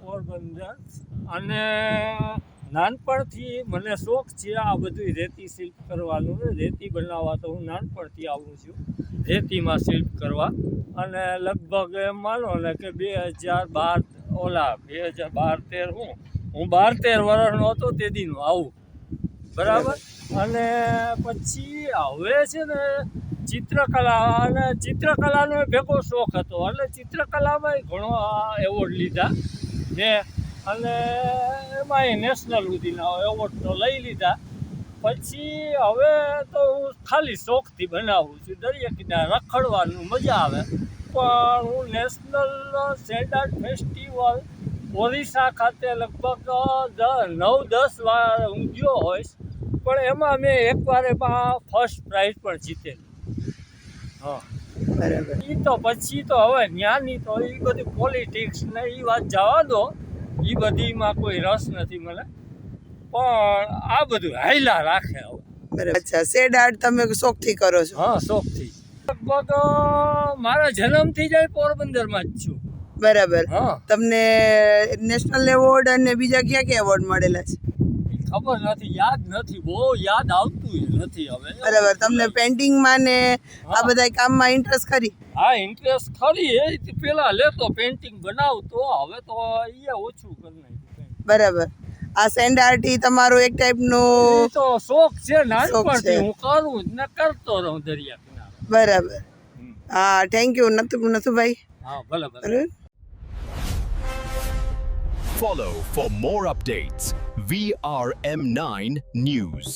પોરબંદર અને નાનપણથી મને શોખ છે આ બધું રેતી શિલ્પ કરવાનું. રેતી બનાવવા તો હું નાનપણથી આવું છું રેતીમાં શિલ્પ કરવા. અને લગભગ એમ માનો ને કે 2012 હું 12-13 વર્ષનો હતો તે દીનું આવું બરાબર. અને પછી હવે છે ને ચિત્રકલાનો ભેગો શોખ હતો એટલે ચિત્રકલામાં ઘણો એવોર્ડ લીધા ને અને એમાંય નેશનલ સુધીના એવોર્ડ તો લઈ લીધા. પછી હવે તો હું ખાલી શોખથી બનાવું છું. દરિયા કિનારે રખડવાનું મજા આવે પણ હું national send art festival Orissa ખાતે લગભગ 9-10 વાર હું ગયો હોઈશ પણ એમાં મેં એકવાર એમાં ફર્સ્ટ પ્રાઇઝ પણ જીતેલું. હા બરાબર. એ તો પછી તો હવે જ્ઞાની તો એ બધી પોલિટિક્સ ને એ વાત જવા દો, એ બધીમાં કોઈ રસ નથી મને પણ આ બધું હાયલા રાખે હવે. બરાબર. અચ્છા, શેડ આર્ટ તમે શોખથી કરો છો? હા, શોખથી. લગભગ મારા જન્મથી જ પોરબંદરમાં જ છું. બરાબર. હા, તમને નેશનલ એવોર્ડ અને બીજા ક્યાં ક્યાં એવોર્ડ મળેલા છે? ખબર નથી, યાદ નથી, બહુ યાદ આવતું નથી હવે. બરાબર. તમને પેન્ટિંગમાં ને આ બધા કામમાં ઇન્ટરેસ્ટ ખરી? હા, ઇન્ટરેસ્ટ ખરી. એ પેલા લેતો પેન્ટિંગ બનાવતો, હવે તો એ ઓછું કરી નાખ્યું. બરાબર. આ સેન્ડ આર્ટ ઈ તમારો એક ટાઈપનો એ તો શોખ છે શોખ નાનપણથી, છે. હું કરું જ ને કરતો રહું દરિયા કિનારે. બરાબર. હા, થેન્ક યુ નથુભાઈ. હા, ભલે ભલે. બરાબર. Follow for more updates. VRM9 News.